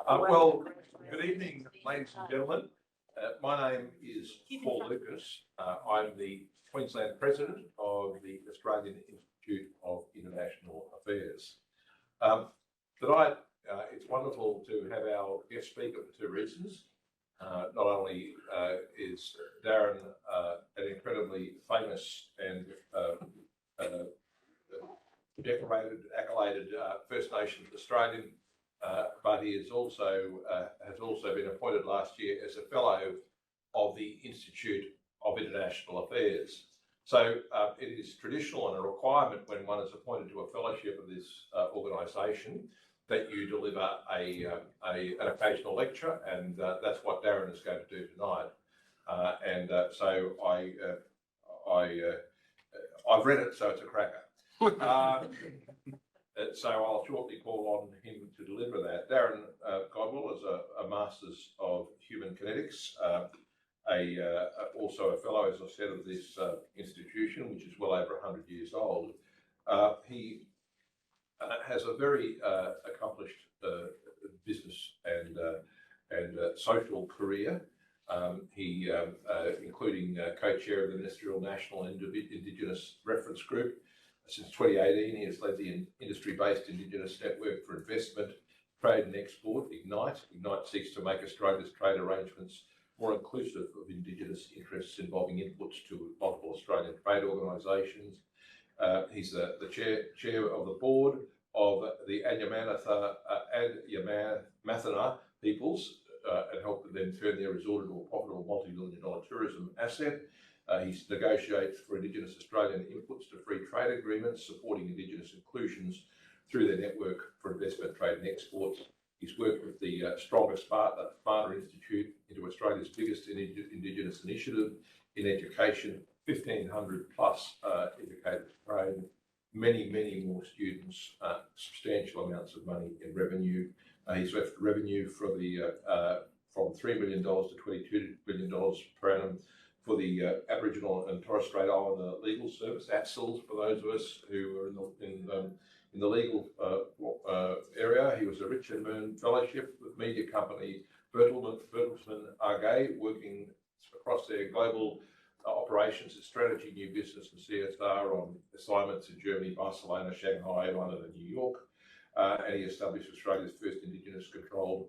Well, good evening, ladies and gentlemen. My name is Paul Lucas. I'm the Queensland President of the Australian Institute of International Affairs. Tonight, it's wonderful to have our guest speaker for two reasons. Not only is Darren an incredibly famous and decorated, accoladed First Nations Australian, but he is also has also been appointed last year as a fellow of the Institute of International Affairs. So it is traditional and a requirement when one is appointed to a fellowship of this organisation that you deliver an occasional lecture, and that's what Darren is going to do tonight. So I've read it, so it's a cracker. So I'll shortly call on him to deliver that. Darren Godwell is a Masters of Human Kinetics, also a fellow, as I said, of this institution, which is well over 100 years old. He has a very accomplished business and social career. He, including co-chair of the Ministerial National Indigenous Reference Group. Since 2018, he has led the industry-based Indigenous Network for Investment, Trade and Export, Ignite. Ignite seeks to make Australia's trade arrangements more inclusive of Indigenous interests involving inputs to multiple Australian trade organisations. He's the chair of the board of the Indo-Pacific peoples and helped them turn their resort into a profitable multi-million-dollar tourism asset. He negotiates for Indigenous Australian inputs to free trade agreements, supporting Indigenous inclusions through their network for investment, trade and exports. He's worked with the Strongest Partner Institute into Australia's biggest Indigenous initiative in education, 1,500 plus educated trade, many more students, substantial amounts of money in revenue. He's left revenue for the from $3 million to $22 million per annum for the Aboriginal and Torres Strait Islander Legal Service, ATSLS, for those of us who are in the legal area. He was a Richard Mern Fellowship with media company Bertelsmann AG, working across their global operations in strategy, new business and CSR on assignments in Germany, Barcelona, Shanghai, London and New York. And he established Australia's first Indigenous-controlled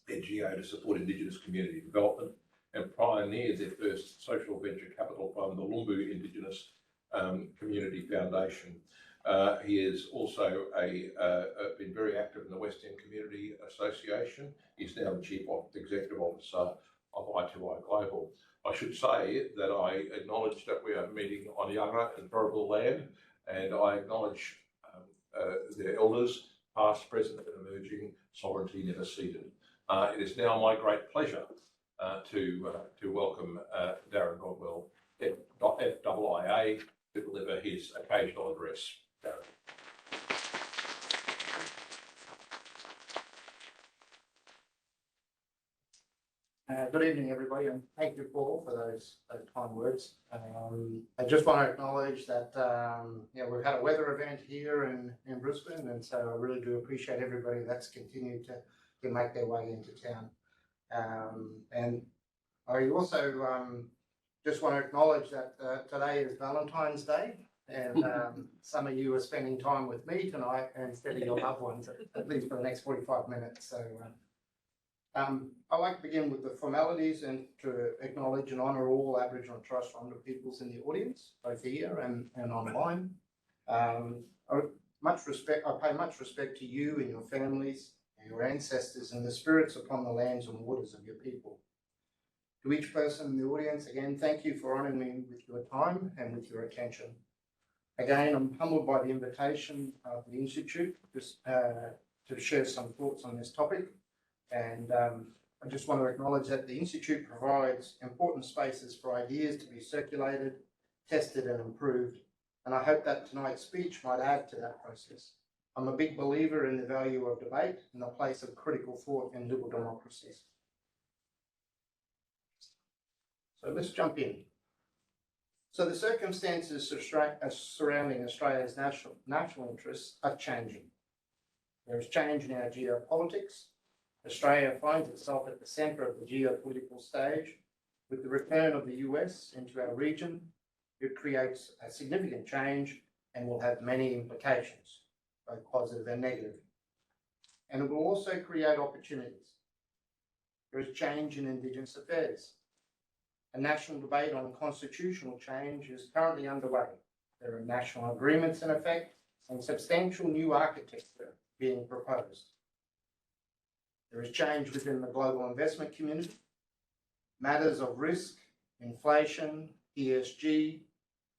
NGO to support Indigenous community development, and pioneered their first social venture capital fund, the Lumbu Indigenous Community Foundation. He is also been very active in the West End Community Association. He's now the Chief Executive Officer of I2I Global. I should say that I acknowledge that we are meeting on Yagara and Burrabul land, and I acknowledge their elders, past, present and emerging, sovereignty never ceded. It is now my great pleasure to welcome Darren Godwell FAIIA to deliver his occasional address. Darren. Good evening, everybody, and thank you, Paul, for those kind words. I just want to acknowledge that we've had a weather event here in Brisbane, and so I really do appreciate everybody that's continued to make their way into town. And I also just want to acknowledge that today is Valentine's Day, and some of you are spending time with me tonight instead of your loved ones, at least for the next 45 minutes. So I'd like to begin with the formalities and to acknowledge and honour all Aboriginal and Torres Strait Islander peoples in the audience, both here and online. I pay much respect to you and your families, your ancestors, and the spirits upon the lands and waters of your people. To each person in the audience, again, thank you for honouring me with your time and with your attention. Again, I'm humbled by the invitation of the Institute to share some thoughts on this topic. And I just want to acknowledge that the Institute provides important spaces for ideas to be circulated, tested and improved. And I hope that tonight's speech might add to that process. I'm a big believer in the value of debate and the place of critical thought in liberal democracies. So let's jump in. So the circumstances surrounding Australia's national interests are changing. There is change in our geopolitics. Australia finds itself at the centre of the geopolitical stage. With the return of the US into our region, it creates a significant change and will have many implications, both positive and negative. And it will also create opportunities. There is change in Indigenous affairs. A national debate on constitutional change is currently underway. There are national agreements in effect and substantial new architecture being proposed. There is change within the global investment community. Matters of risk, inflation, ESG,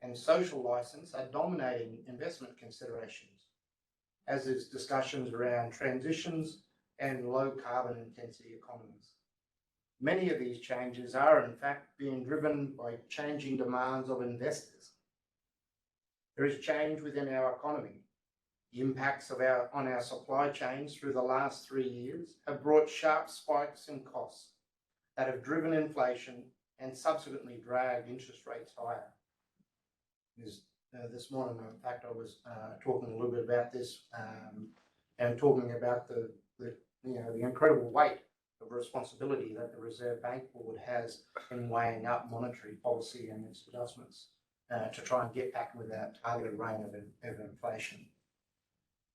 and social license are dominating investment considerations, as is discussions around transitions and low carbon intensity economies. Many of these changes are, in fact, being driven by changing demands of investors. There is change within our economy. The impacts on our supply chains through the last 3 years have brought sharp spikes in costs that have driven inflation and subsequently dragged interest rates higher. This morning, in fact, I was talking a little bit about this and talking about the incredible weight of responsibility that the Reserve Bank Board has in weighing up monetary policy and its adjustments to try and get back with that targeted reign of inflation.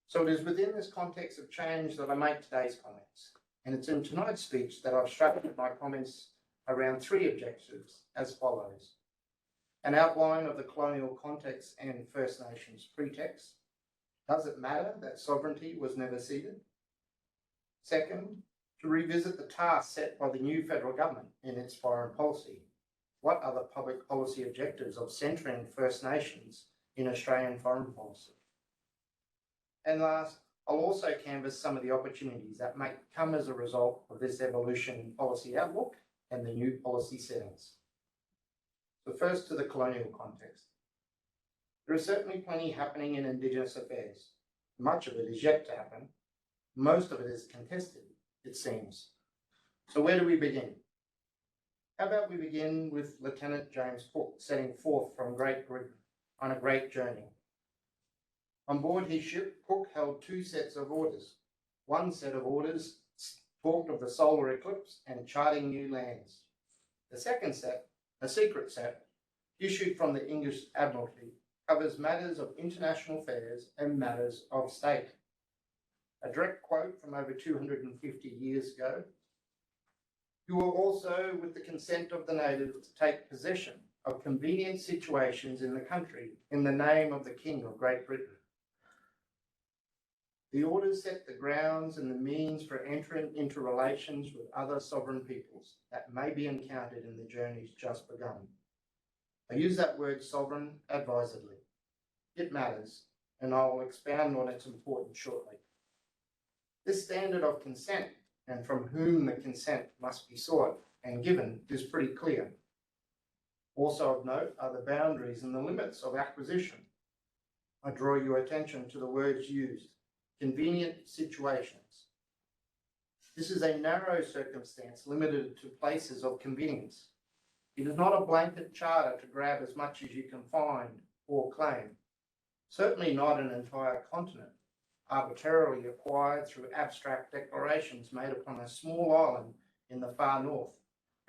So it is within this context of change that I make today's comments. And it's in tonight's speech that I've structured my comments around 3 objectives as follows. An outline of the colonial context and First Nations pretext. Does it matter that sovereignty was never ceded? Second, to revisit the task set by the new federal government in its foreign policy. What are the public policy objectives of centring First Nations in Australian foreign policy? And last, I'll also canvass some of the opportunities that may come as a result of this evolution in policy outlook and the new policy settings. So first, to the colonial context. There is certainly plenty happening in Indigenous affairs. Much of it is yet to happen. Most of it is contested, it seems. So where do we begin? How about we begin with Lieutenant James Cook setting forth from Great Britain on a great journey. On board his ship, Cook held 2 sets of orders. One set of orders talked of the solar eclipse and charting new lands. The second set, a secret set, issued from the English Admiralty, covers matters of international affairs and matters of state. A direct quote from over 250 years ago. You will also, with the consent of the natives, take possession of convenient situations in the country in the name of the King of Great Britain. The orders set the grounds and the means for entering into relations with other sovereign peoples that may be encountered in the journeys just begun. I use that word sovereign advisedly. It matters, and I will expound on its importance shortly. This standard of consent, and from whom the consent must be sought and given, is pretty clear. Also of note are the boundaries and the limits of acquisition. I draw your attention to the words used. Convenient situations. This is a narrow circumstance limited to places of convenience. It is not a blanket charter to grab as much as you can find or claim. Certainly not an entire continent, arbitrarily acquired through abstract declarations made upon a small island in the far north,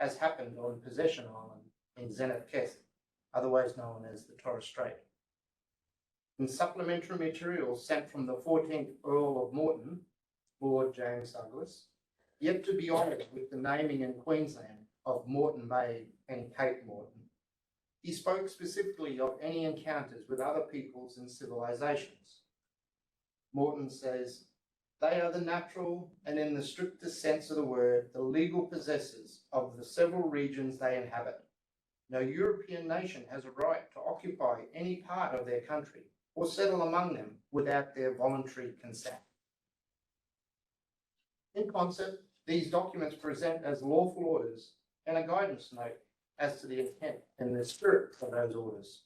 as happened on Possession Island in Zenith Keth, otherwise known as the Torres Strait. In supplementary materials sent from the 14th Earl of Moreton, Lord James Douglas, yet to be honoured with the naming in Queensland of Moreton Bay and Cape Moreton, he spoke specifically of any encounters with other peoples and civilizations. Moreton says, they are the natural and in the strictest sense of the word, the legal possessors of the several regions they inhabit. No European nation has a right to occupy any part of their country or settle among them without their voluntary consent. In concept, these documents present as lawful orders and a guidance note as to the intent and the spirit of those orders.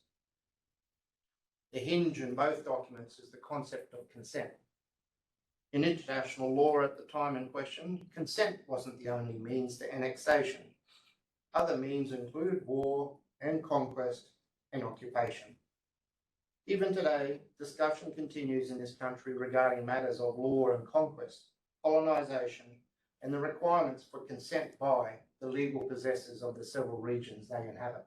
The hinge in both documents is the concept of consent. In international law at the time in question, consent wasn't the only means to annexation. Other means included war and conquest and occupation. Even today, discussion continues in this country regarding matters of law and conquest, colonisation, and the requirements for consent by the legal possessors of the several regions they inhabit.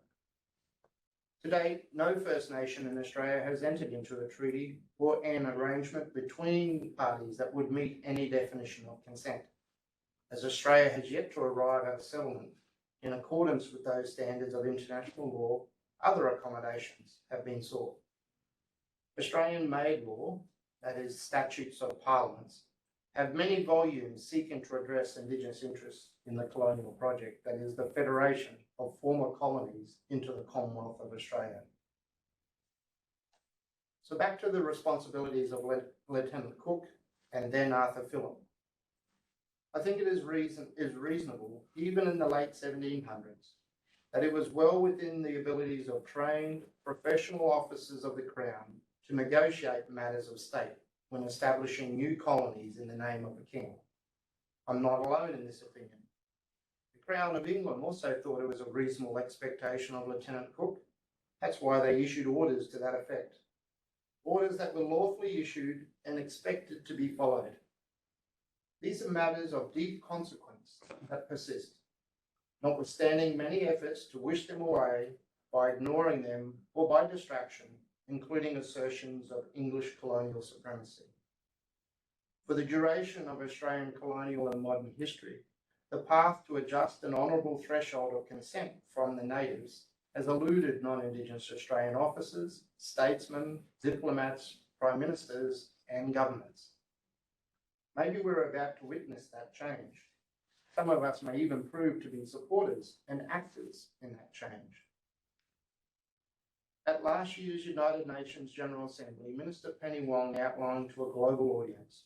To date, no First Nation in Australia has entered into a treaty or an arrangement between parties that would meet any definition of consent, as Australia has yet to arrive at a settlement in accordance with those standards of international law. Other accommodations have been sought. Australian-made law, that is statutes of parliaments, have many volumes seeking to address Indigenous interests in the colonial project, that is the federation of former colonies into the Commonwealth of Australia. So back to the responsibilities of Lieutenant Cook and then Arthur Phillip. I think it is reasonable, even in the late 1700s, that it was well within the abilities of trained professional officers of the Crown to negotiate matters of state when establishing new colonies in the name of the King. I'm not alone in this opinion. The Crown of England also thought it was a reasonable expectation of Lieutenant Cook. That's why they issued orders to that effect. Orders that were lawfully issued and expected to be followed. These are matters of deep consequence that persist, notwithstanding many efforts to wish them away by ignoring them or by distraction, including assertions of English colonial supremacy. For the duration of Australian colonial and modern history, the path to a just and honourable threshold of consent from the natives has eluded non-Indigenous Australian officers, statesmen, diplomats, prime ministers, and governments. Maybe we're about to witness that change. Some of us may even prove to be supporters and actors in that change. At last year's United Nations General Assembly, Minister Penny Wong outlined to a global audience,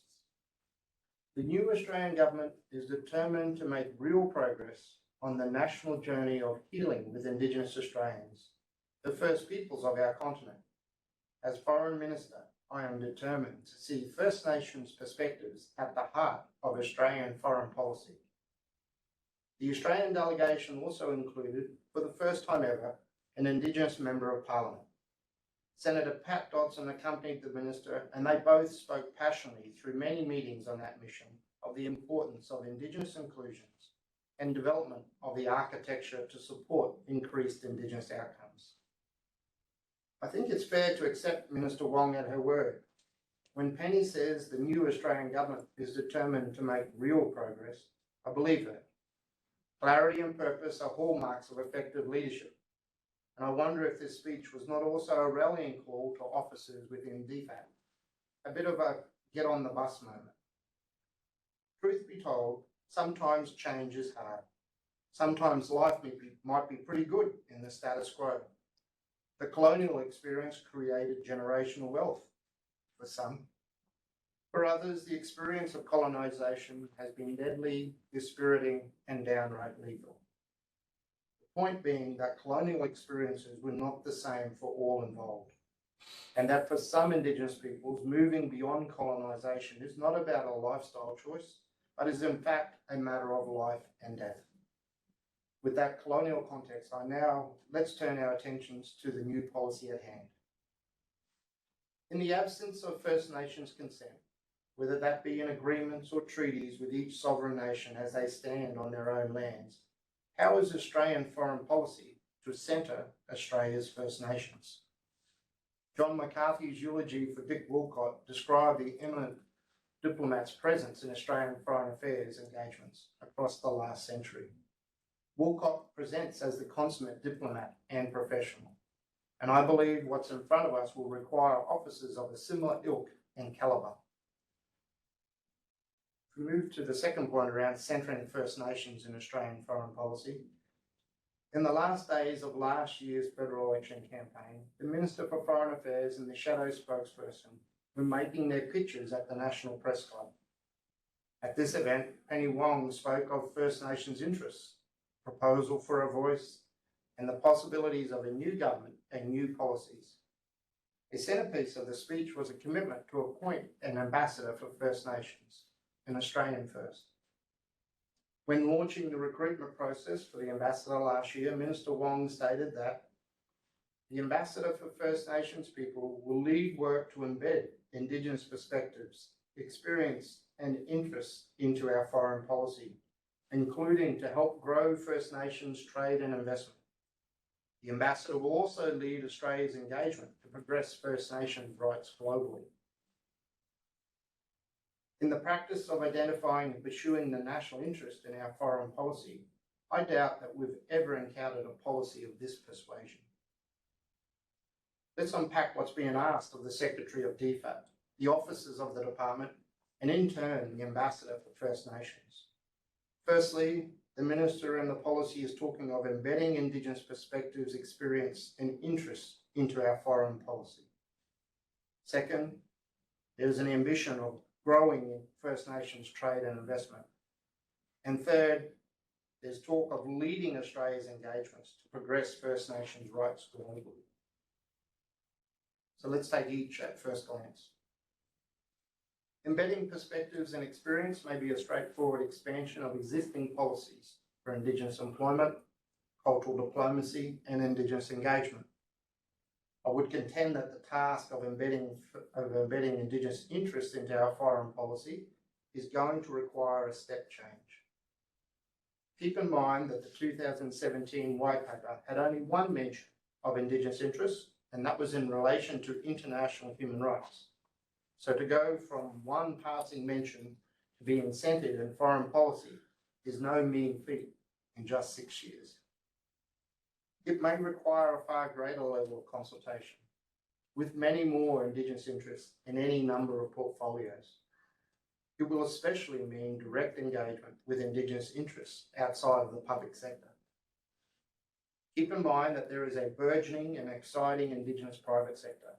the new Australian government is determined to make real progress on the national journey of healing with Indigenous Australians, the First Peoples of our continent. As Foreign Minister, I am determined to see First Nations perspectives at the heart of Australian foreign policy. The Australian delegation also included, for the first time ever, an Indigenous Member of Parliament. Senator Pat Dodson accompanied the Minister, and they both spoke passionately through many meetings on that mission of the importance of Indigenous inclusions and development of the architecture to support increased Indigenous outcomes. I think it's fair to accept Minister Wong at her word. When Penny says the new Australian government is determined to make real progress, I believe her. Clarity and purpose are hallmarks of effective leadership. And I wonder if this speech was not also a rallying call to officers within DFAT, a bit of a get on the bus moment. Truth be told, sometimes change is hard. Sometimes life might be pretty good in the status quo. The colonial experience created generational wealth for some. For others, the experience of colonisation has been deadly, dispiriting, and downright lethal. The point being that colonial experiences were not the same for all involved, and that for some Indigenous peoples, moving beyond colonisation is not about a lifestyle choice, but is in fact a matter of life and death. With that colonial context, let's turn our attentions to the new policy at hand. In the absence of First Nations consent, whether that be in agreements or treaties with each sovereign nation as they stand on their own lands, how is Australian foreign policy to centre Australia's First Nations? John McCarthy's eulogy for Dick Walcott described the eminent diplomat's presence in Australian foreign affairs engagements across the last century. Walcott presents as the consummate diplomat and professional, and I believe what's in front of us will require officers of a similar ilk and calibre. If we move to the second point around centering First Nations in Australian foreign policy, in the last days of last year's federal election campaign, the Minister for Foreign Affairs and the shadow spokesperson were making their pitches at the National Press Club. At this event, Penny Wong spoke of First Nations interests, proposal for a voice, and the possibilities of a new government and new policies. A centrepiece of the speech was a commitment to appoint an ambassador for First Nations, an Australian first. When launching the recruitment process for the ambassador last year, Minister Wong stated that The Ambassador for First Nations people will lead work to embed Indigenous perspectives, experience and interests into our foreign policy, including to help grow First Nations trade and investment. The Ambassador will also lead Australia's engagement to progress First Nations rights globally. In the practice of identifying and pursuing the national interest in our foreign policy, I doubt that we've ever encountered a policy of this persuasion. Let's unpack what's being asked of the Secretary of DFAT, the officers of the department, and in turn, the Ambassador for First Nations. Firstly, the Minister and the policy is talking of embedding Indigenous perspectives, experience and interests into our foreign policy. Second, there is an ambition of growing First Nations trade and investment. And third, there's talk of leading Australia's engagements to progress First Nations rights globally. So let's take each at first glance. Embedding perspectives and experience may be a straightforward expansion of existing policies for Indigenous employment, cultural diplomacy, and Indigenous engagement. I would contend that the task of embedding Indigenous interests into our foreign policy is going to require a step change. Keep in mind that the 2017 White Paper had only one mention of Indigenous interests, and that was in relation to international human rights. So to go from one passing mention to being centred in foreign policy is no mean feat in just 6 years. It may require a far greater level of consultation, with many more Indigenous interests in any number of portfolios. It will especially mean direct engagement with Indigenous interests outside of the public sector. Keep in mind that there is a burgeoning and exciting Indigenous private sector.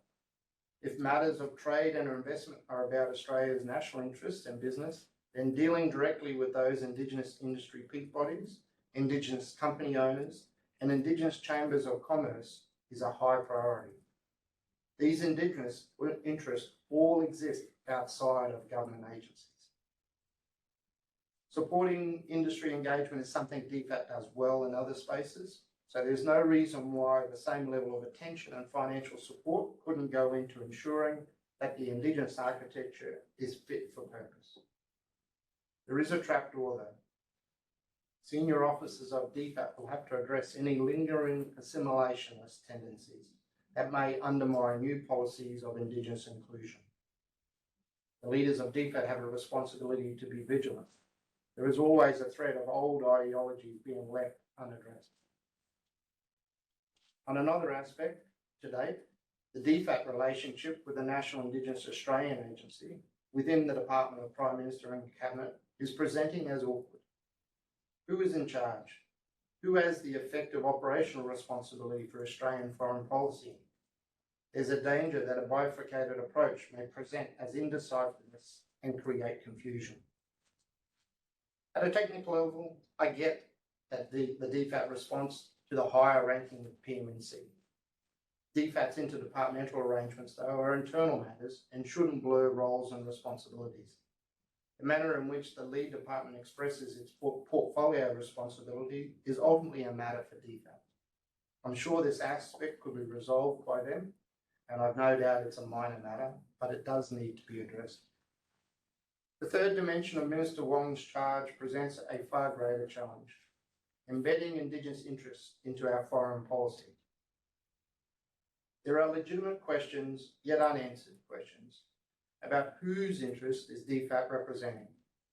If matters of trade and investment are about Australia's national interests and business, then dealing directly with those Indigenous industry peak bodies, Indigenous company owners, and Indigenous chambers of commerce is a high priority. These Indigenous interests all exist outside of government agencies. Supporting industry engagement is something DFAT does well in other spaces, so there's no reason why the same level of attention and financial support couldn't go into ensuring that the Indigenous architecture is fit for purpose. There is a trapdoor though. Senior officers of DFAT will have to address any lingering assimilationist tendencies that may undermine new policies of Indigenous inclusion. The leaders of DFAT have a responsibility to be vigilant. There is always a threat of old ideologies being left unaddressed. On another aspect, to date, the DFAT relationship with the National Indigenous Australian Agency within the Department of Prime Minister and Cabinet is presenting as awkward. Who is in charge? Who has the effective operational responsibility for Australian foreign policy? There's a danger that a bifurcated approach may present as indecisiveness and create confusion. At a technical level, I get that the DFAT response to the higher ranking of PMNC. DFAT's interdepartmental arrangements, though, are internal matters and shouldn't blur roles and responsibilities. The manner in which the lead department expresses its portfolio responsibility is ultimately a matter for DFAT. I'm sure this aspect could be resolved by them, and I've no doubt it's a minor matter, but it does need to be addressed. The third dimension of Minister Wong's charge presents a far greater challenge: embedding Indigenous interests into our foreign policy. There are legitimate questions, yet unanswered questions, about whose interest is DFAT representing,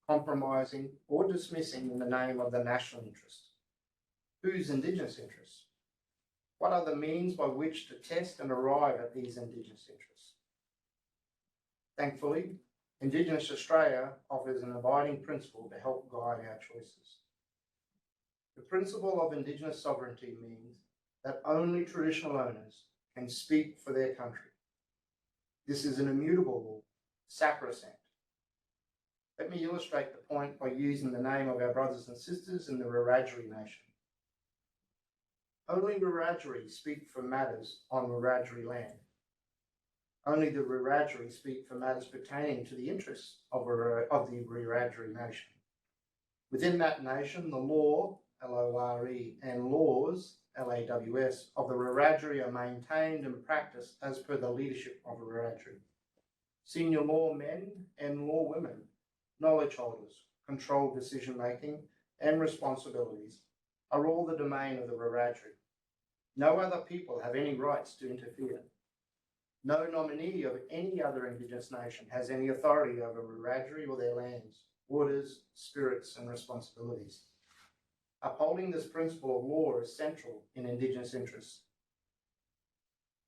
compromising or dismissing in the name of the national interest. Whose Indigenous interests? What are the means by which to test and arrive at these Indigenous interests? Thankfully, Indigenous Australia offers an abiding principle to help guide our choices. The principle of Indigenous sovereignty means that only traditional owners can speak for their country. This is an immutable law, sacrosanct. Let me illustrate the point by using the name of our brothers and sisters in the Wiradjuri nation. Only Wiradjuri speak for matters on Wiradjuri land. Only the Wiradjuri speak for matters pertaining to the interests of the Wiradjuri nation. Within that nation, the law, L-O-R-E, and laws LAWS, of the Wiradjuri are maintained and practiced as per the leadership of a Wiradjuri. Senior law men and law women, knowledge holders, controlled decision making and responsibilities are all the domain of the Wiradjuri. No other people have any rights to interfere. No nominee of any other Indigenous nation has any authority over Wiradjuri or their lands, waters, spirits and responsibilities. Upholding this principle of law is central in Indigenous interests.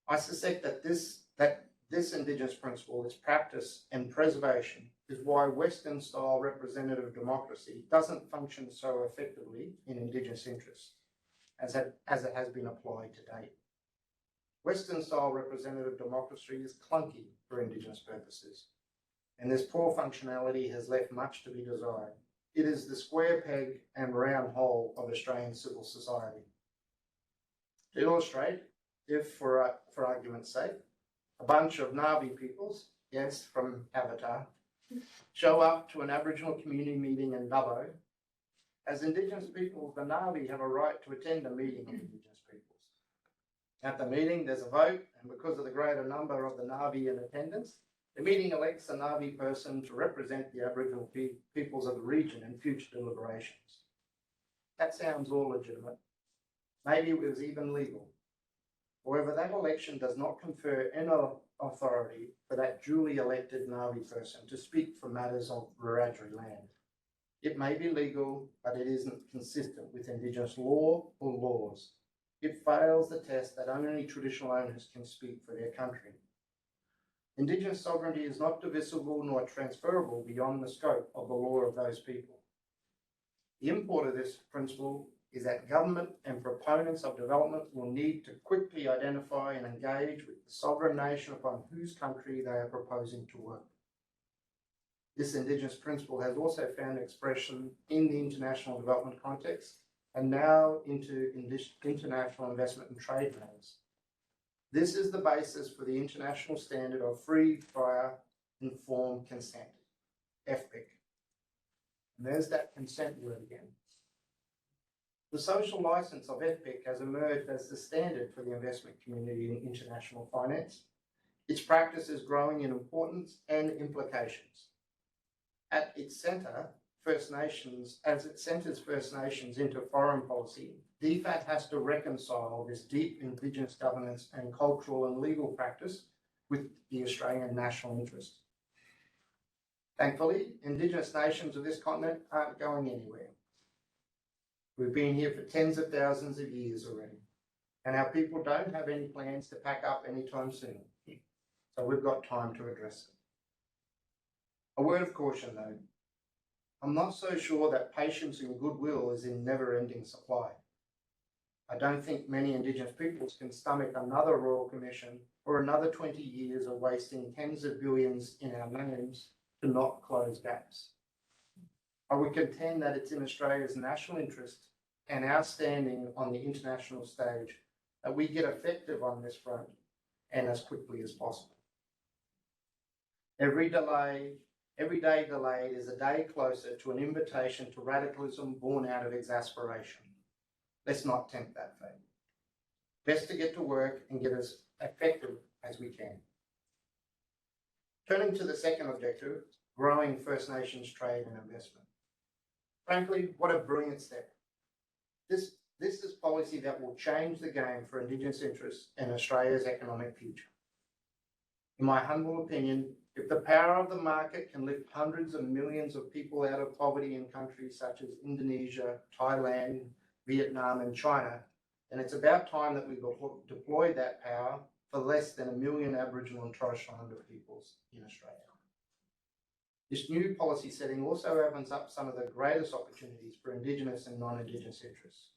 I suspect that this Indigenous principle, its practice and preservation, is why Western-style representative democracy doesn't function so effectively in Indigenous interests as it has been applied to date. Western-style representative democracy is clunky for Indigenous purposes, and this poor functionality has left much to be desired. It is the square peg and round hole of Australian civil society. To illustrate, if for argument's sake, a bunch of Ngavi peoples, yes, from Avatar, show up to an Aboriginal community meeting in Dubbo, as Indigenous people, the Ngavi have a right to attend a meeting of Indigenous peoples. At the meeting, there's a vote, and because of the greater number of the Ngavi in attendance, the meeting elects a Ngavi person to represent the Aboriginal peoples of the region in future deliberations. That sounds all legitimate. Maybe it was even legal. However, that election does not confer any authority for that duly elected Ngavi person to speak for matters of Wiradjuri land. It may be legal, but it isn't consistent with Indigenous law or laws. It fails the test that only traditional owners can speak for their country. Indigenous sovereignty is not divisible nor transferable beyond the scope of the law of those people. The import of this principle is that government and proponents of development will need to quickly identify and engage with the sovereign nation upon whose country they are proposing to work. This Indigenous principle has also found expression in the international development context and now into international investment and trade matters. This is the basis for the international standard of free, prior, informed consent, FPIC. And there's that consent word again. The social license of FPIC has emerged as the standard for the investment community in international finance. Its practice is growing in importance and implications. At its centre, First Nations, as it centres First Nations into foreign policy, DFAT has to reconcile this deep Indigenous governance and cultural and legal practice with the Australian national interest. Thankfully, Indigenous nations of this continent aren't going anywhere. We've been here for tens of thousands of years already, and our people don't have any plans to pack up anytime soon. So we've got time to address it. A word of caution though. I'm not so sure that patience and goodwill is in never-ending supply. I don't think many Indigenous peoples can stomach another Royal Commission or another 20 years of wasting tens of billions in our names to not close gaps. I would contend that it's in Australia's national interest and our standing on the international stage that we get effective on this front and as quickly as possible. Every day delayed is a day closer to an invitation to radicalism born out of exasperation. Let's not tempt that fate. Best to get to work and get as effective as we can. Turning to the second objective, growing First Nations trade and investment. Frankly, what a brilliant step. This is policy that will change the game for Indigenous interests and Australia's economic future. In my humble opinion, if the power of the market can lift hundreds of millions of people out of poverty in countries such as Indonesia, Thailand, Vietnam and China, then it's about time that we deploy that power for less than 1 million Aboriginal and Torres Strait Islander peoples in Australia. This new policy setting also opens up some of the greatest opportunities for Indigenous and non-Indigenous interests.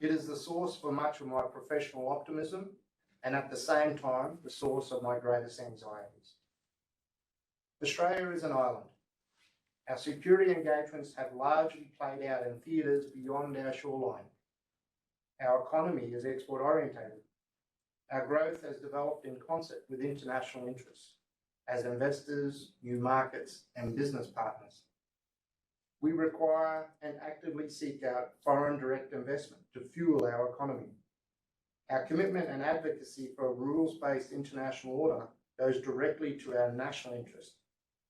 It is the source for much of my professional optimism and at the same time, the source of my greatest anxieties. Australia is an island. Our security engagements have largely played out in theatres beyond our shoreline. Our economy is export orientated. Our growth has developed in concert with international interests as investors, new markets and business partners. We require and actively seek out foreign direct investment to fuel our economy Our commitment and advocacy for a rules-based international order goes directly to our national interest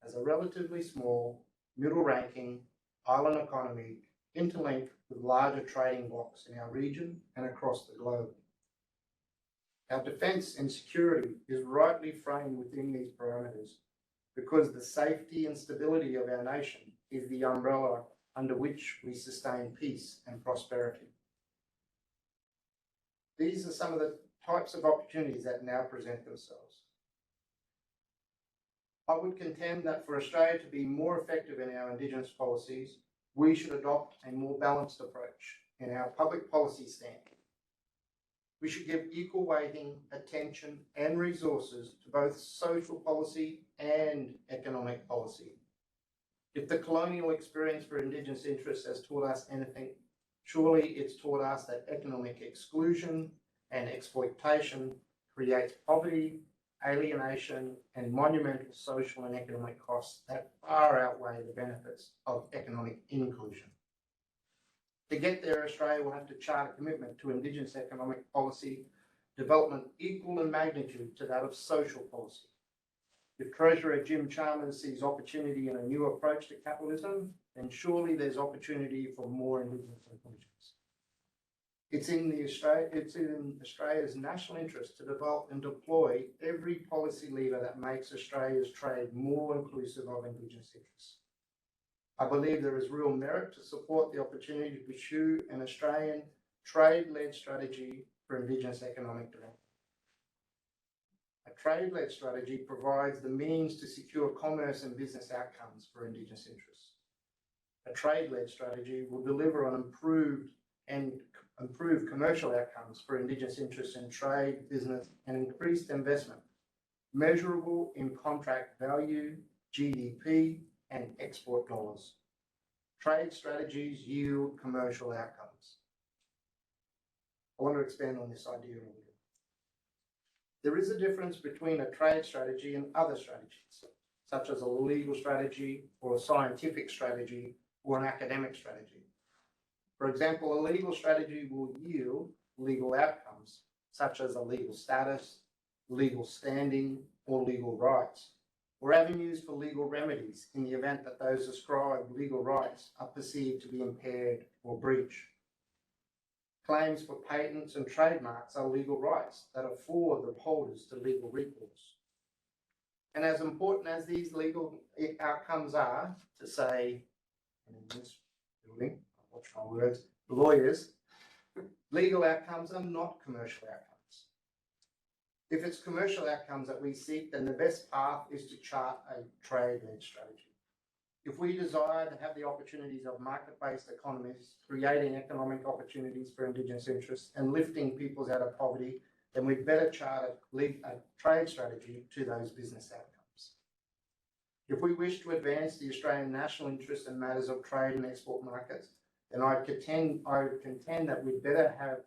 as a relatively small, middle-ranking island economy interlinked with larger trading blocs in our region and across the globe. Our defence and security is rightly framed within these parameters because the safety and stability of our nation is the umbrella under which we sustain peace and prosperity. These are some of the types of opportunities that now present themselves. I would contend that for Australia to be more effective in our Indigenous policies, we should adopt a more balanced approach in our public policy stand. We should give equal weighting, attention and resources to both social policy and economic policy. If the colonial experience for Indigenous interests has taught us anything, surely it's taught us that economic exclusion and exploitation creates poverty, alienation and monumental social and economic costs that far outweigh the benefits of economic inclusion. To get there, Australia will have to chart a commitment to Indigenous economic policy development equal in magnitude to that of social policy. If Treasurer Jim Chalmers sees opportunity in a new approach to capitalism, then surely there's opportunity for more Indigenous inclusions. It's in Australia's national interest to develop and deploy every policy lever that makes Australia's trade more inclusive of Indigenous interests. I believe there is real merit to support the opportunity to pursue an Australian trade-led strategy for Indigenous economic development. A trade-led strategy provides the means to secure commerce and business outcomes for Indigenous interests. A trade-led strategy will deliver on improved commercial outcomes for Indigenous interests in trade, business, and increased investment, measurable in contract value, GDP, and export dollars. Trade strategies yield commercial outcomes. I want to expand on this idea a little bit. There is a difference between a trade strategy and other strategies, such as a legal strategy or a scientific strategy or an academic strategy. For example, a legal strategy will yield legal outcomes, such as a legal status, legal standing, or legal rights, or avenues for legal remedies in the event that those ascribed legal rights are perceived to be impaired or breached. Claims for patents and trademarks are legal rights that afford the holders to legal recourse. And as important as these legal outcomes are to, say, in this building, watch my words, lawyers, legal outcomes are not commercial outcomes. If it's commercial outcomes that we seek, then the best path is to chart a trade-led strategy. If we desire to have the opportunities of market-based economies, creating economic opportunities for Indigenous interests and lifting peoples out of poverty, then we'd better chart a trade strategy to those business outcomes. If we wish to advance the Australian national interest in matters of trade and export markets, then I would contend that we'd better have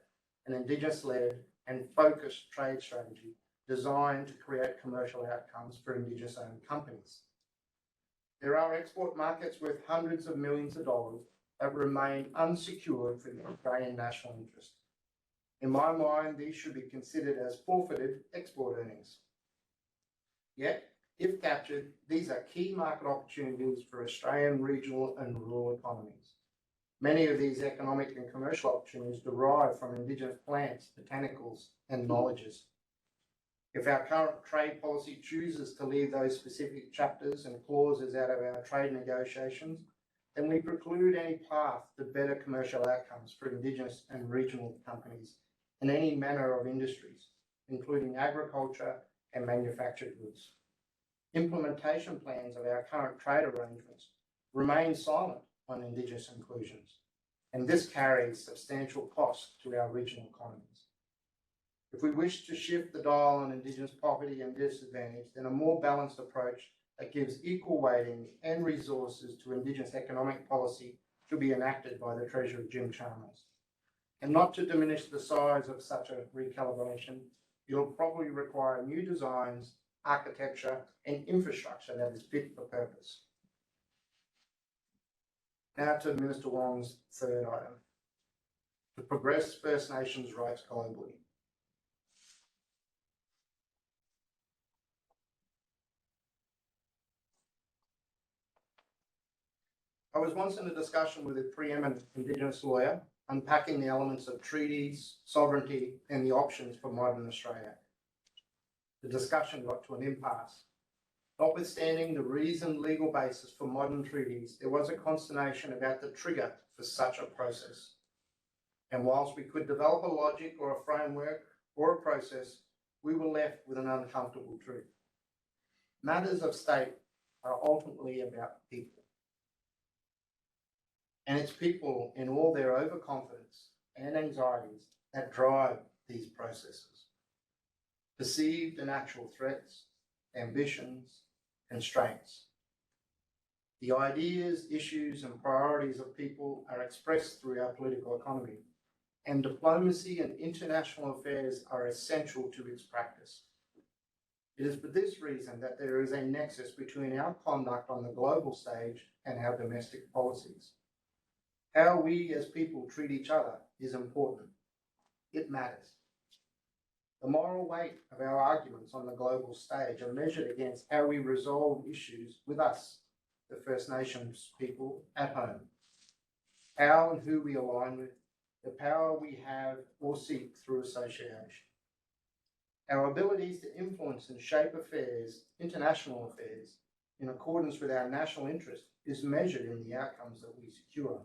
an Indigenous-led and focused trade strategy designed to create commercial outcomes for Indigenous-owned companies. There are export markets worth hundreds of millions of dollars that remain unsecured for the Australian national interest. In my mind, these should be considered as forfeited export earnings. Yet, if captured, these are key market opportunities for Australian regional and rural economies. Many of these economic and commercial opportunities derive from Indigenous plants, botanicals, and knowledges. If our current trade policy chooses to leave those specific chapters and clauses out of our trade negotiations, then we preclude any path to better commercial outcomes for Indigenous and regional companies in any manner of industries, including agriculture and manufactured goods. Implementation plans of our current trade arrangements remain silent on Indigenous inclusions, and this carries substantial costs to our regional economies. If we wish to shift the dial on Indigenous poverty and disadvantage, then a more balanced approach that gives equal weighting and resources to Indigenous economic policy should be enacted by the Treasurer Jim Chalmers. And not to diminish the size of such a recalibration, it'll probably require new designs, architecture, and infrastructure that is fit for purpose. Now to Minister Wong's third item, to progress First Nations rights globally. I was once in a discussion with a preeminent Indigenous lawyer, unpacking the elements of treaties, sovereignty, and the options for modern Australia. The discussion got to an impasse. Notwithstanding the reasoned legal basis for modern treaties, there was a consternation about the trigger for such a process. And whilst we could develop a logic or a framework or a process, we were left with an uncomfortable truth. Matters of state are ultimately about people. And it's people in all their overconfidence and anxieties that drive these processes. Perceived and actual threats, ambitions, constraints. The ideas, issues, and priorities of people are expressed through our political economy, and diplomacy and international affairs are essential to its practice. It is for this reason that there is a nexus between our conduct on the global stage and our domestic policies. How we as people treat each other is important. It matters. The moral weight of our arguments on the global stage are measured against how we resolve issues with us, the First Nations people at home. How and who we align with, the power we have or seek through association. Our abilities to influence and shape affairs, international affairs, in accordance with our national interest is measured in the outcomes that we secure.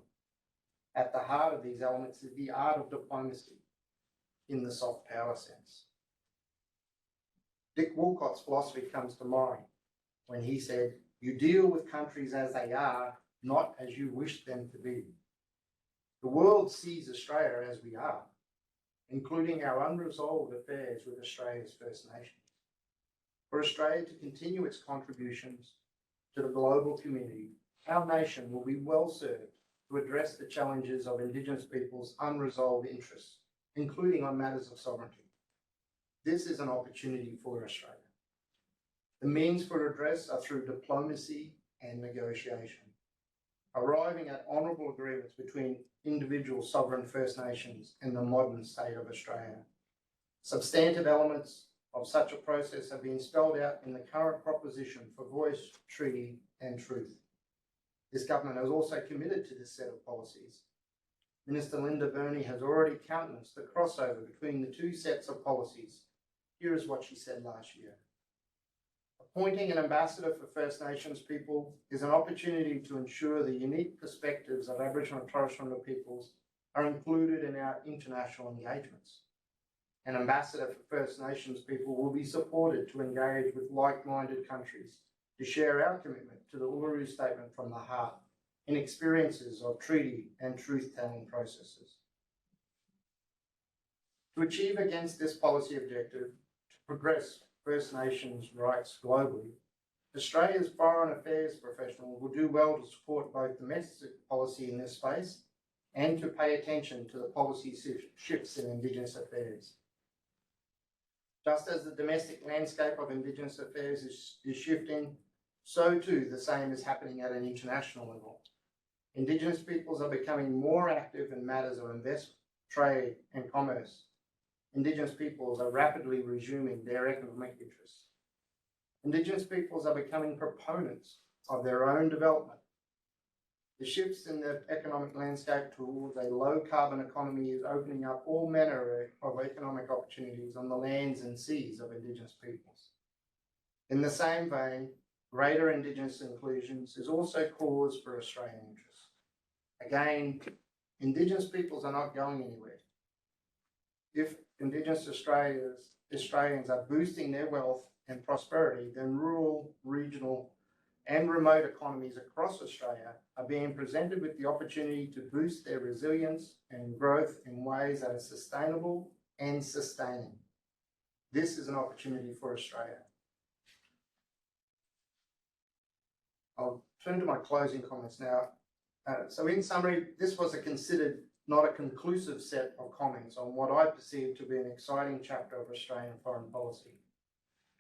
At the heart of these elements is the art of diplomacy, in the soft power sense. Dick Wolcott's philosophy comes to mind when he said, "You deal with countries as they are, not as you wish them to be." The world sees Australia as we are, including our unresolved affairs with Australia's First Nations. For Australia to continue its contributions to the global community, our nation will be well served to address the challenges of Indigenous peoples' unresolved interests, including on matters of sovereignty. This is an opportunity for Australia. The means for redress are through diplomacy and negotiation, arriving at honourable agreements between individual sovereign First Nations and the modern state of Australia. Substantive elements of such a process have been spelled out in the current proposition for voice, treaty and truth. This government has also committed to this set of policies. Minister Linda Burney has already countenanced the crossover between the two sets of policies. Here is what she said last year. Appointing an ambassador for First Nations people is an opportunity to ensure the unique perspectives of Aboriginal and Torres Strait Islander peoples are included in our international engagements. An ambassador for First Nations people will be supported to engage with like-minded countries to share our commitment to the Uluru Statement from the Heart in experiences of treaty and truth-telling processes. To achieve against this policy objective, to progress First Nations rights globally, Australia's foreign affairs professional will do well to support both domestic policy in this space and to pay attention to the policy shifts in Indigenous affairs. Just as the domestic landscape of Indigenous affairs is shifting, so too the same is happening at an international level. Indigenous peoples are becoming more active in matters of investment, trade and commerce. Indigenous peoples are rapidly resuming their economic interests. Indigenous peoples are becoming proponents of their own development. The shifts in the economic landscape towards a low-carbon economy is opening up all manner of economic opportunities on the lands and seas of Indigenous peoples. In the same vein, greater Indigenous inclusions is also cause for Australian interests. Again, Indigenous peoples are not going anywhere. If Indigenous Australians are boosting their wealth and prosperity, then rural, regional and remote economies across Australia are being presented with the opportunity to boost their resilience and growth in ways that are sustainable and sustaining. This is an opportunity for Australia. I'll turn to my closing comments now. So in summary, this was a considered, not a conclusive set of comments on what I perceive to be an exciting chapter of Australian foreign policy.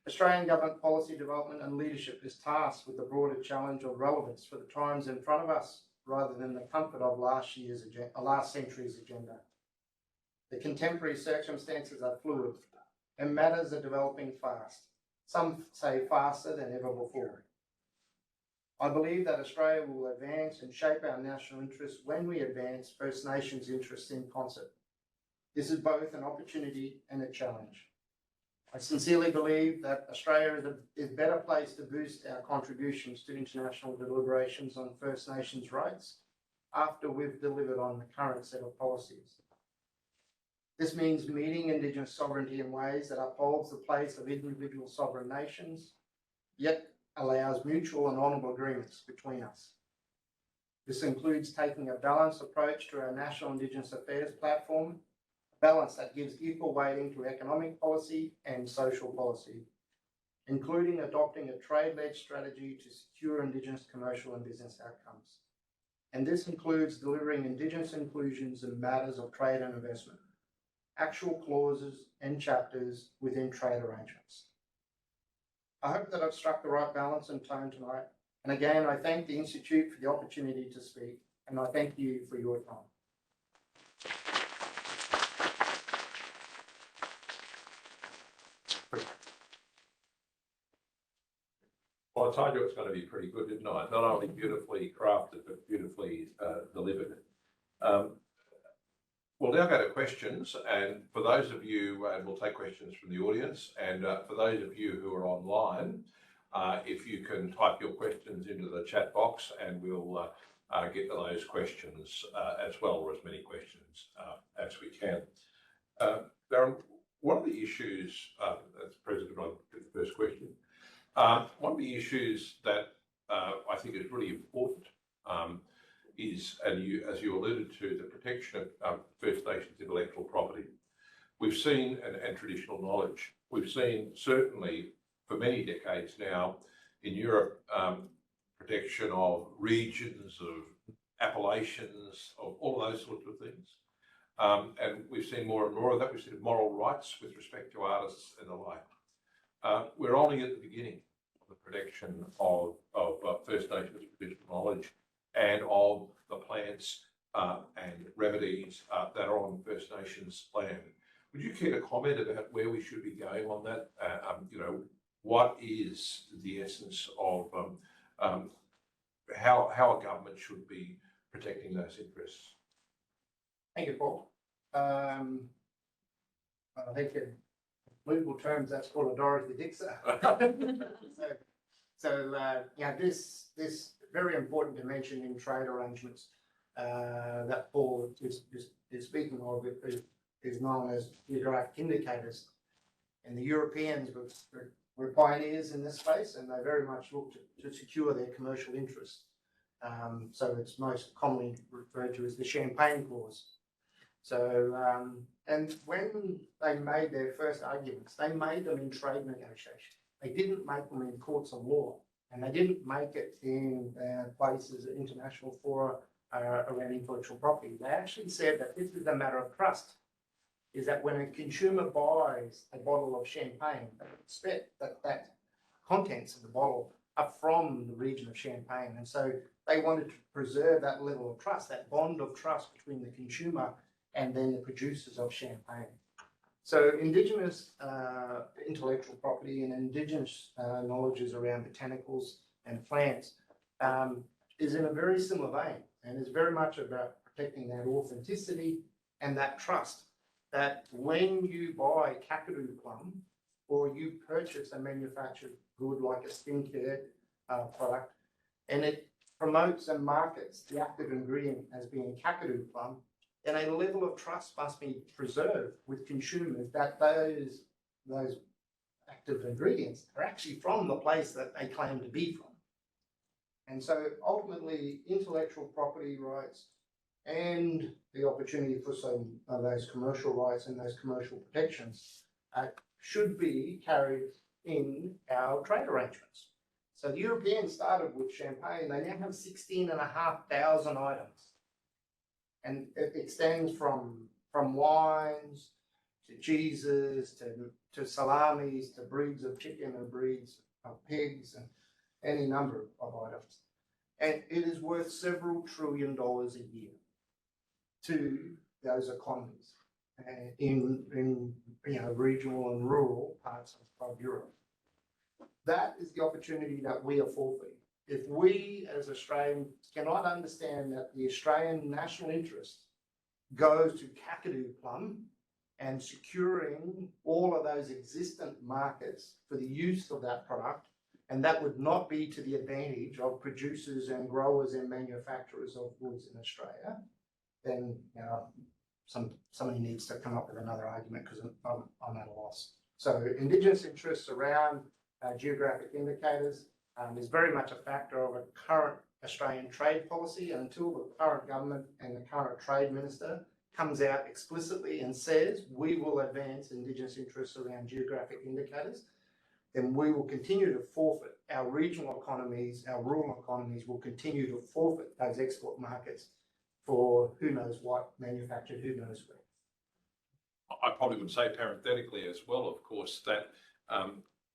Australian government policy development and leadership is tasked with the broader challenge of relevance for the times in front of us, rather than the comfort of last century's agenda. The contemporary circumstances are fluid and matters are developing fast. Some say faster than ever before. I believe that Australia will advance and shape our national interests when we advance First Nations interests in concert. This is both an opportunity and a challenge. I sincerely believe that Australia is a better place to boost our contributions to international deliberations on First Nations rights after we've delivered on the current set of policies. This means meeting Indigenous sovereignty in ways that upholds the place of individual sovereign nations, yet allows mutual and honourable agreements between us. This includes taking a balanced approach to our National Indigenous Affairs platform, a balance that gives equal weighting to economic policy and social policy, including adopting a trade-led strategy to secure Indigenous commercial and business outcomes. And this includes delivering Indigenous inclusions in matters of trade and investment, actual clauses and chapters within trade arrangements. I hope that I've struck the right balance and tone tonight. And again, I thank the Institute for the opportunity to speak, and I thank you for your time. Well, I told you it's going to be pretty good, didn't I? Not only beautifully crafted, but beautifully delivered. We'll now go to questions, and for those of you, and we'll take questions from the audience, and for those of you who are online, if you can type your questions into the chat box, and we'll get to those questions as well, or as many questions as we can. Darren, one of the issues, as President, I'll get the first question. One of the issues that I think is really important is, and as you alluded to, the protection of First Nations intellectual property. We've seen, and traditional knowledge, we've seen certainly for many decades now in Europe, protection of regions, of appellations, of all those sorts of things. And we've seen more and more of that. We've seen moral rights with respect to artists and the like. We're only at the beginning of the protection of First Nations traditional knowledge and of the plants and remedies that are on First Nations land. Would you care to comment about where we should be going on that? You know, what is the essence of how a government should be protecting those interests? Thank you, Paul. I think in legal terms, that's called a Dorothy Dixer. Yeah, this very important dimension in trade arrangements that Paul is speaking of is known as geographic indicators. And the Europeans were pioneers in this space, and they very much looked to secure their commercial interests. So it's most commonly referred to as the Champagne Clause. So, and when they made their first arguments, they made them in trade negotiations. They didn't make them in courts of law, and they didn't make it in places, international fora around intellectual property. They actually said that this is a matter of trust, is that when a consumer buys a bottle of champagne, they expect that contents of the bottle are from the region of Champagne. And so they wanted to preserve that level of trust, that bond of trust between the consumer and then the producers of champagne. So Indigenous intellectual property and Indigenous knowledges around botanicals and plants is in a very similar vein, and is very much about protecting that authenticity and that trust, that when you buy Kakadu plum or you purchase a manufactured good like a skincare product, and it promotes and markets the active ingredient as being Kakadu plum, then a level of trust must be preserved with consumers that those active ingredients are actually from the place that they claim to be from. And so ultimately, intellectual property rights and the opportunity for some of those commercial rights and those commercial protections should be carried in our trade arrangements. So the Europeans started with champagne. They now have 16,500 items. And it extends from wines to cheeses to salamis to breeds of chicken and breeds of pigs and any number of items. And it is worth several $1 trillion a year to those economies in regional and rural parts of Europe. That is the opportunity that we are forfeiting. if we as Australians cannot understand that the Australian national interest goes to Kakadu plum and securing all of those existent markets for the use of that product, and that would not be to the advantage of producers and growers and manufacturers of goods in Australia, then somebody needs to come up with another argument, because I'm at a loss. So Indigenous interests around geographic indicators is very much a factor of a current Australian trade policy, and until the current government and the current trade minister comes out explicitly and says we will advance Indigenous interests around geographic indicators, then we will continue to forfeit our regional economies, our rural economies will continue to forfeit those export markets for who knows what, manufactured who knows where. I probably would say parenthetically as well, of course, that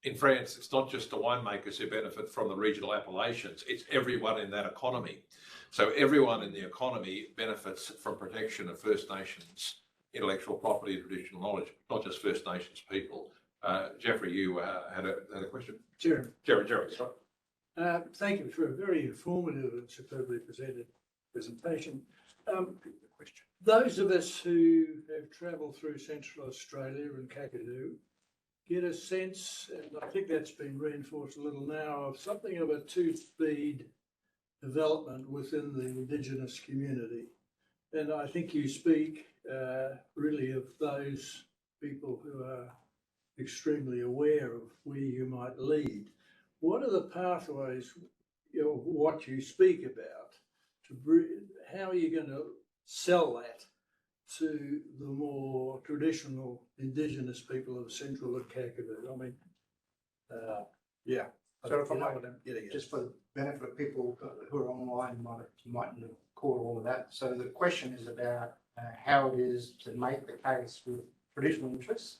in France, it's not just the winemakers who benefit from the regional appellations, it's everyone in that economy. So everyone in the economy benefits from protection of First Nations intellectual property and traditional knowledge, not just First Nations people. Jeffrey, you had a question? Jeremy. Jeremy, sorry. Thank you for a very informative and superbly presented presentation. Those of us who have travelled through Central Australia and Kakadu get a sense, and I think that's been reinforced a little now, of something of a two-speed development within the Indigenous community. And I think you speak really of those people who are extremely aware of where you might lead. What are the pathways, what you speak about, how are you going to sell that to the more traditional Indigenous people of Central and Kakadu? I mean, yeah. So if I might, just for the benefit of people who are online, mightn't have caught all of that. So the question is about how it is to make the case with traditional interests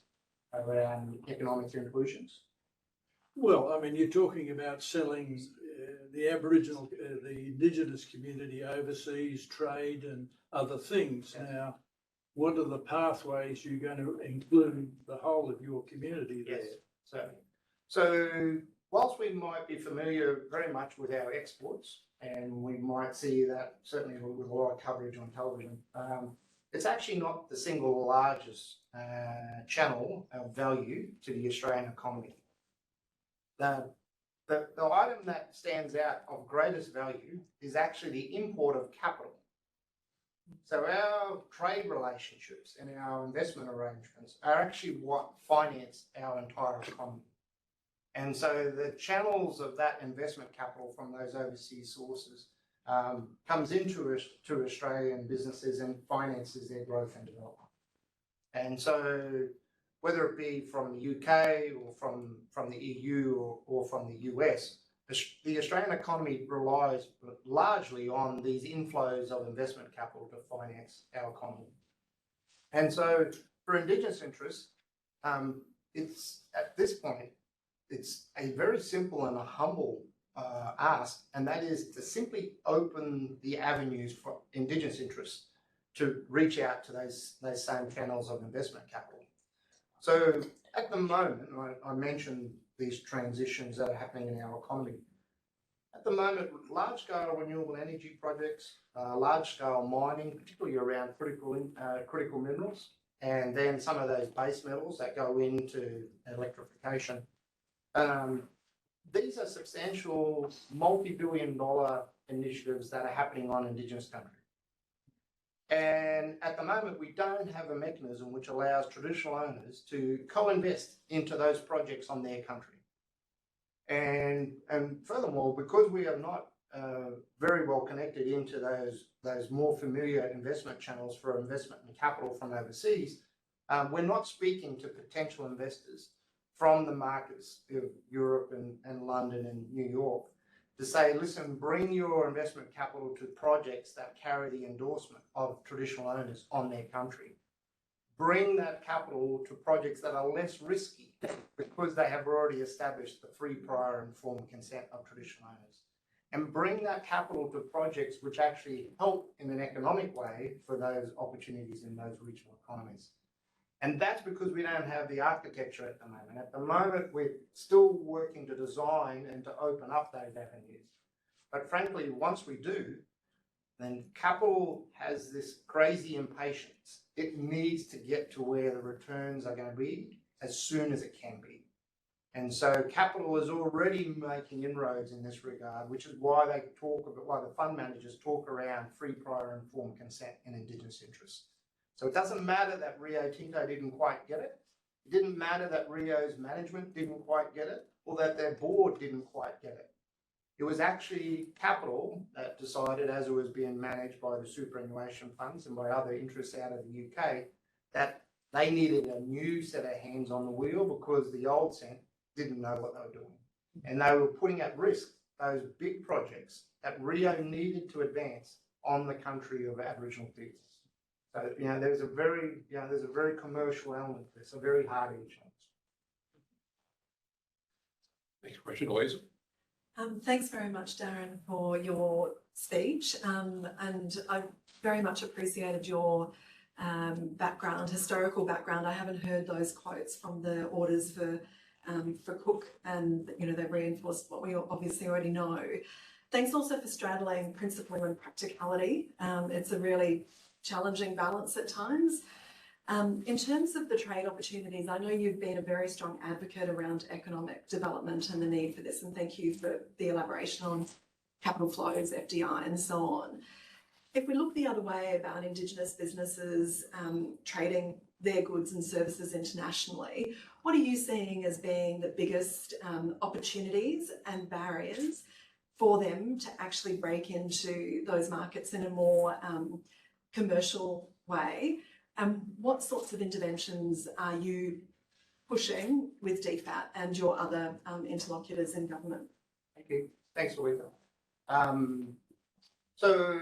around economic inclusions. Well, I mean, you're talking about selling the Aboriginal, the Indigenous community overseas, trade and other things. Yeah. Now, what are the pathways you're going to include the whole of your community there? Yes. So whilst we might be familiar very much with our exports, and we might see that certainly with a lot of coverage on television, it's actually not the single largest channel of value to the Australian economy. The item that stands out of greatest value is actually the import of capital. So our trade relationships and our investment arrangements are actually what finance our entire economy. And so the channels of that investment capital from those overseas sources comes into to Australian businesses and finances their growth and development. And so whether it be from the UK or from the EU or from the US, the Australian economy relies largely on these inflows of investment capital to finance our economy. And so for Indigenous interests, it's at this point, it's a very simple and a humble ask, and that is to simply open the avenues for Indigenous interests to reach out to those same channels of investment capital. So at the moment, I mentioned these transitions that are happening in our economy. At the moment, large-scale renewable energy projects, large-scale mining, particularly around critical minerals, and then some of those base metals that go into electrification. These are substantial multi-billion-dollar initiatives that are happening on Indigenous country. And at the moment, we don't have a mechanism which allows traditional owners to co-invest into those projects on their country. And furthermore, because we are not very well connected into those more familiar investment channels for investment and capital from overseas, we're not speaking to potential investors from the markets of Europe and London and New York to say, listen, bring your investment capital to projects that carry the endorsement of traditional owners on their country. Bring that capital to projects that are less risky because they have already established the free, prior, informed consent of traditional owners. And bring that capital to projects which actually help in an economic way for those opportunities in those regional economies. And that's because we don't have the architecture at the moment. At the moment, we're still working to design and to open up those avenues. But frankly, once we do, then capital has this crazy impatience. It needs to get to where the returns are going to be as soon as it can be. And so capital is already making inroads in this regard, which is why they talk about, why the fund managers talk around free, prior, informed consent in Indigenous interests. So it doesn't matter that Rio Tinto didn't quite get it. It didn't matter that Rio's management didn't quite get it, or that their board didn't quite get it. It was actually capital that decided, as it was being managed by the superannuation funds and by other interests out of the UK, that they needed a new set of hands on the wheel because the old set didn't know what they were doing. And they were putting at risk those big projects that Rio needed to advance on the country of Aboriginal peoples. So, there's a very commercial element. It's a very hard-edged challenge. Next question, Louisa. Thanks very much, Darren, for your speech. And I very much appreciated your historical background. I haven't heard those quotes from the orders for Cook, and they've reinforced what we obviously already know. Thanks also for straddling principle and practicality. It's a really challenging balance at times. In terms of the trade opportunities, I know you've been a very strong advocate around economic development and the need for this, and thank you for the elaboration on capital flows, FDI, and so on. If we look the other way about Indigenous businesses trading their goods and services internationally, what are you seeing as being the biggest opportunities and barriers for them to actually break into those markets in a more commercial way? And what sorts of interventions are you pushing with DFAT and your other interlocutors in government? Thank you. Thanks, Louisa. So,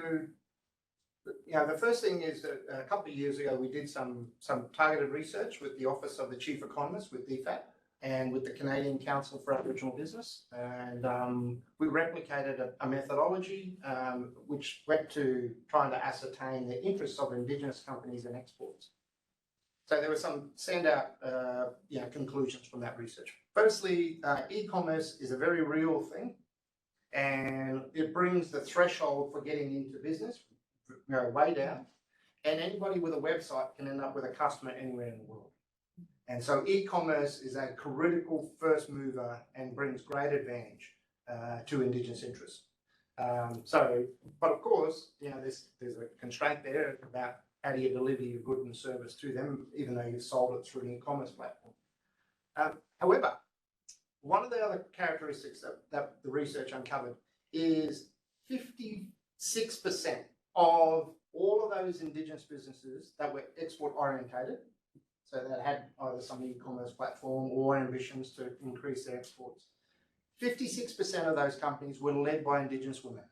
the first thing is that a couple of years ago, we did some targeted research with the Office of the Chief Economist with DFAT and with the Canadian Council for Aboriginal Business. And we replicated a methodology which went to trying to ascertain the interests of Indigenous companies and exports. So there were some standout conclusions from that research. Firstly, e-commerce is a very real thing, and it brings the threshold for getting into business way down. And anybody with a website can end up with a customer anywhere in the world. And so e-commerce is a critical first mover and brings great advantage to Indigenous interests. But of course, there's a constraint there about how do you deliver your good and service to them, even though you've sold it through an e-commerce platform. However, one of the other characteristics that the research uncovered is 56% of all of those Indigenous businesses that were export orientated, so that had either some e-commerce platform or ambitions to increase their exports, 56% of those companies were led by Indigenous women.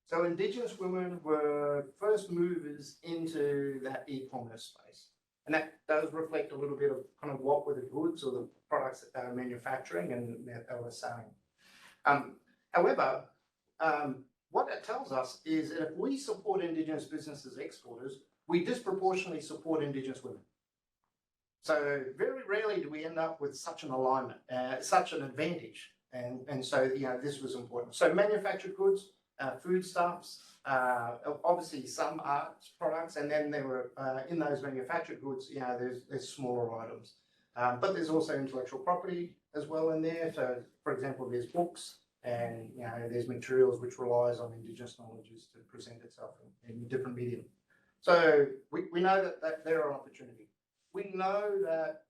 So Indigenous women were first movers into that e-commerce space. And that does reflect a little bit of kind of what were the goods or the products that they were manufacturing and that they were selling. However, what that tells us is that if we support Indigenous businesses exporters, we disproportionately support Indigenous women. So very rarely do we end up with such an alignment, such an advantage. And so, this was important. So manufactured goods, foodstuffs, obviously some arts products, and then there were, in those manufactured goods, there's smaller items. But there's also intellectual property as well in there. So, for example, there's books and, there's materials which relies on Indigenous knowledges to present itself in different medium. So we know that there are opportunities. We know that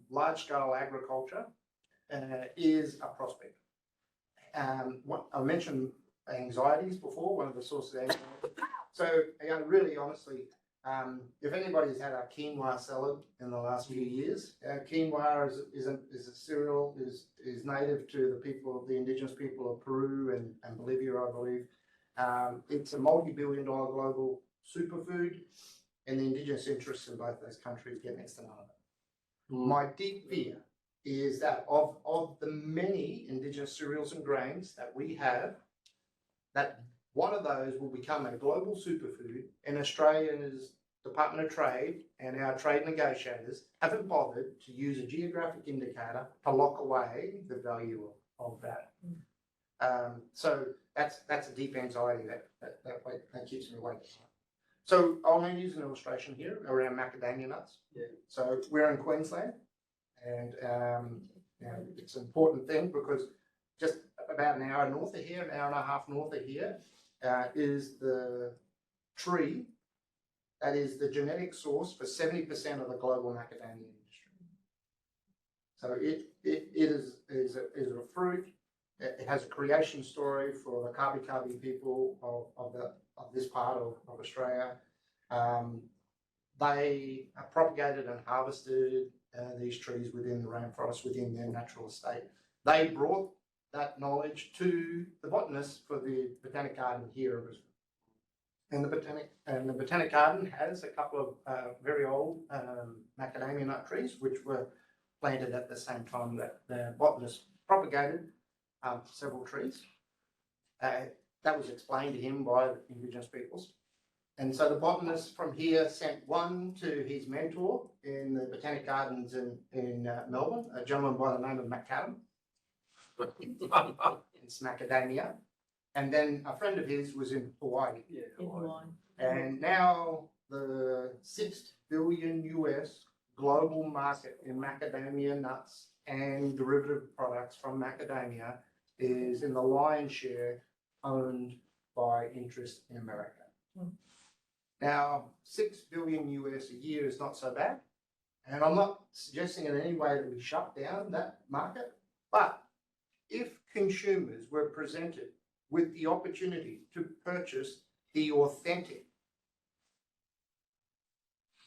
large-scale agriculture is a prospect. I mentioned anxieties before, one of the sources of anxiety. So, really honestly, if anybody's had a quinoa salad in the last few years, quinoa is a cereal, is native to the Indigenous people of Peru and Bolivia, I believe. It's a multi-billion-dollar global superfood, and the Indigenous interests in both those countries get next to none of it. My deep fear is that of the many Indigenous cereals and grains that we have, that one of those will become a global superfood, and Australia's Department of Trade and our trade negotiators haven't bothered to use a geographic indicator to lock away the value of that. So that's a deep anxiety that keeps me awake. So I'll now use an illustration here around macadamia nuts. Yeah. So we're in Queensland, and it's an important thing because just about an hour north of here, an hour and a half north of here, is the tree that is the genetic source for 70% of the global macadamia industry. So it is a fruit. It has a creation story for the Kabi people of this part of Australia. They propagated and harvested these trees within the rainforest, within their natural estate. They brought that knowledge to the botanists for the Botanic Garden here in Brisbane. And the Botanic Garden has a couple of very old macadamia nut trees, which were planted at the same time that the botanists propagated several trees. That was explained to him by Indigenous peoples. And so the botanist from here sent one to his mentor in the Botanic Gardens in Melbourne, a gentleman by the name of McAdam. It's macadamia. And then a friend of his was in Hawaii. Yeah, In Hawaii. And now the $6 billion US global market in macadamia nuts and derivative products from macadamia is in the lion's share owned by interest in America. Now, $6 billion US a year is not so bad. And I'm not suggesting in any way that we shut down that market, but if consumers were presented with the opportunity to purchase the authentic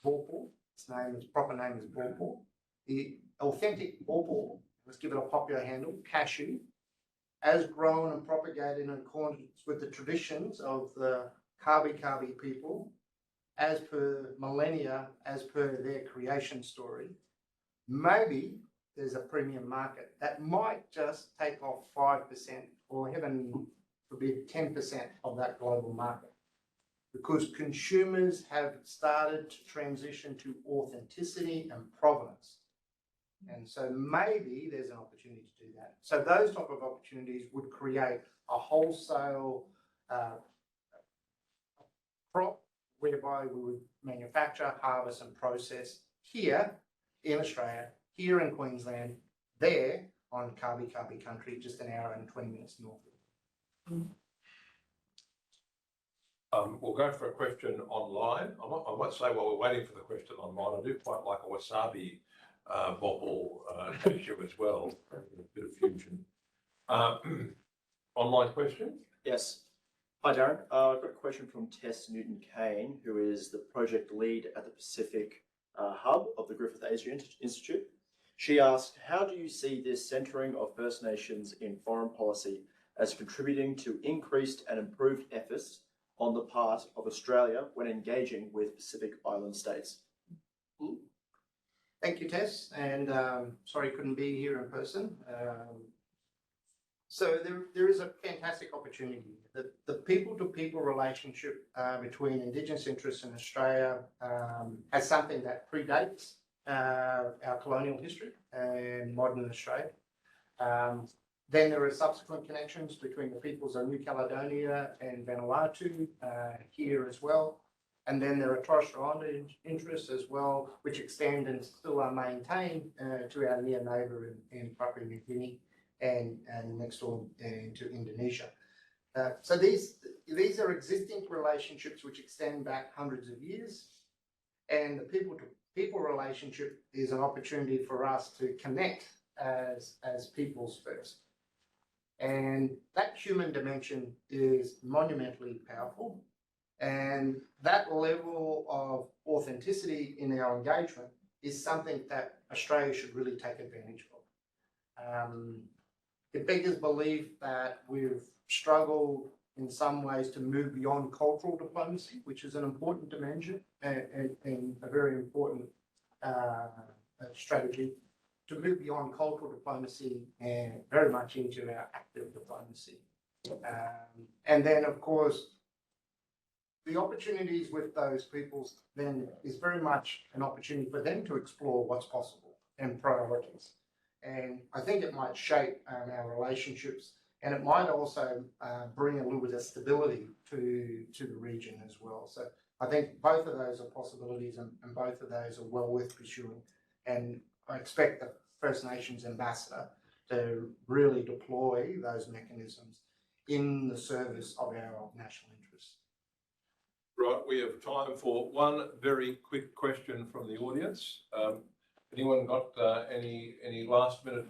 bawpaw, its proper name is bawpaw, the authentic bawpaw, let's give it a popular handle, cashew, as grown and propagated in accordance with the traditions of the Kabi people, as per millennia, as per their creation story, maybe there's a premium market that might just take off 5% or heaven forbid 10% of that global market, because consumers have started to transition to authenticity and provenance. And so maybe there's an opportunity to do that. So those type of opportunities would create a wholesale crop whereby we would manufacture, harvest and process here in Australia, here in Queensland, there on Kabi country, just an hour and 20 minutes north. We'll go for a question online. I might say while we're waiting for the question online, I do quite like a wasabi bobble cashew as well, a bit of fusion. Online question? Yes. Hi, Darren. I've got a question from Tess Newton-Kane, who is the project lead at the Pacific Hub of the Griffith Asia Institute. She asked, how do you see this centering of First Nations in foreign policy as contributing to increased and improved efforts on the part of Australia when engaging with Pacific Island states? Thank you, Tess, and sorry couldn't be here in person. So there is a fantastic opportunity. The people-to-people relationship between Indigenous interests in Australia has something that predates our colonial history and modern Australia. Then there are subsequent connections between the peoples of New Caledonia and Vanuatu here as well. And then there are Torres Strait Islander interests as well, which extend and still are maintained to our near neighbour in Papua New Guinea and next door to Indonesia. So these are existing relationships which extend back hundreds of years, and the people-to-people relationship is an opportunity for us to connect as peoples first. And that human dimension is monumentally powerful. And that level of authenticity in our engagement is something that Australia should really take advantage of. It beggars belief that we've struggled in some ways to move beyond cultural diplomacy, which is an important dimension and a very important strategy, to move beyond cultural diplomacy and very much into our active diplomacy. And then, of course, the opportunities with those peoples then is very much an opportunity for them to explore what's possible and priorities. And I think it might shape our relationships And it might also bring a little bit of stability to the region as well. So I think both of those are possibilities, and both of those are well worth pursuing. And I expect the First Nations ambassador to really deploy those mechanisms in the service of our national interests. Right, we have time for one very quick question from the audience. Anyone got any last minute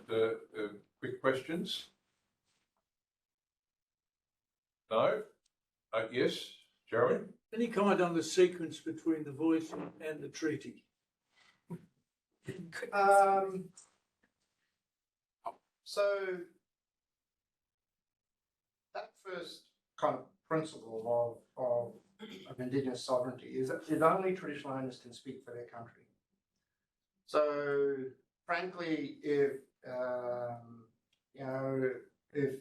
quick questions? No? Yes, Jeremy? Any comment on the sequence between the voice and the treaty? So that first kind of principle of Indigenous sovereignty is only traditional owners can speak for their country. So frankly, if if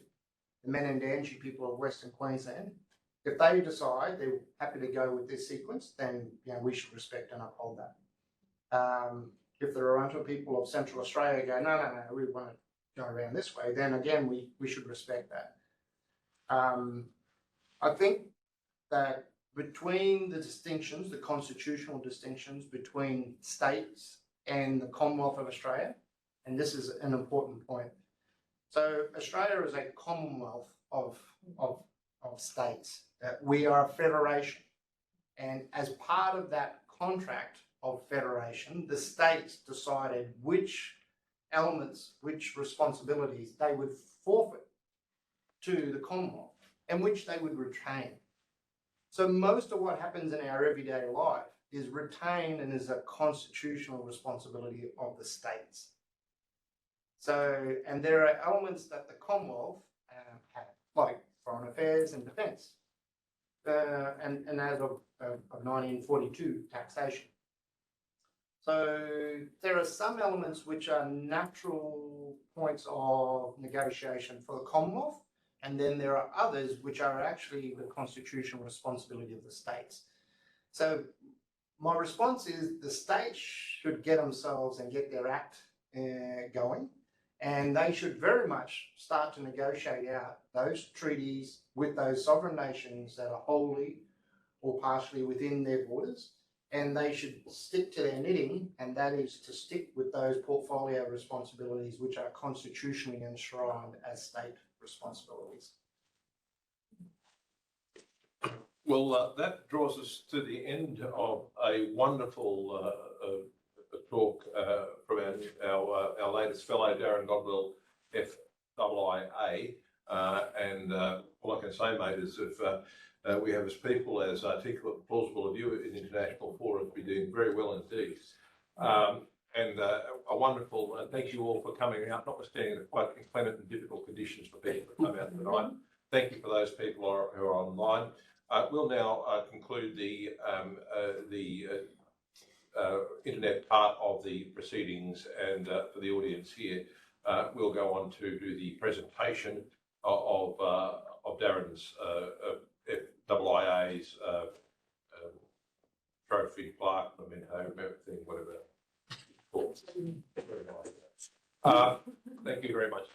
the Menandangi people of Western Queensland, if they decide they're happy to go with this sequence, then we should respect and uphold that. If the Arunta people of Central Australia go, no, we want to go around this way, then again we should respect that. I think that between the distinctions, the constitutional distinctions between states and the Commonwealth of Australia, and this is an important point. So Australia is a commonwealth of states. We are a federation, and as part of that contract of federation, the states decided which elements, which responsibilities they would forfeit to the Commonwealth and which they would retain. So most of what happens in our everyday life is retained and is a constitutional responsibility of the states. So, and there are elements that the Commonwealth have, like foreign affairs and defence, and as of 1942, taxation. So there are some elements which are natural points of negotiation for the Commonwealth, and then there are others which are actually the constitutional responsibility of the states. So my response is the states should get themselves and get their act going, and they should very much start to negotiate out those treaties with those sovereign nations that are wholly or partially within their borders, and they should stick to their knitting, and that is to stick with those portfolio responsibilities which are constitutionally enshrined as state responsibilities. Well, that draws us to the end of a wonderful talk from our latest fellow, Darren Godwell FAIIA. And all I can say, mate, is if we have as people as articulate and plausible of you in international forums, be doing very well indeed. And a wonderful thank you all for coming out, notwithstanding the quite inclement and difficult conditions for people to come out tonight. Thank you for those people who are online. We'll now conclude the internet part of the proceedings, and for the audience here, we'll go on to do the presentation of Darren's FAIIA's trophy, plaque, memento, everything, whatever. Thank you very much.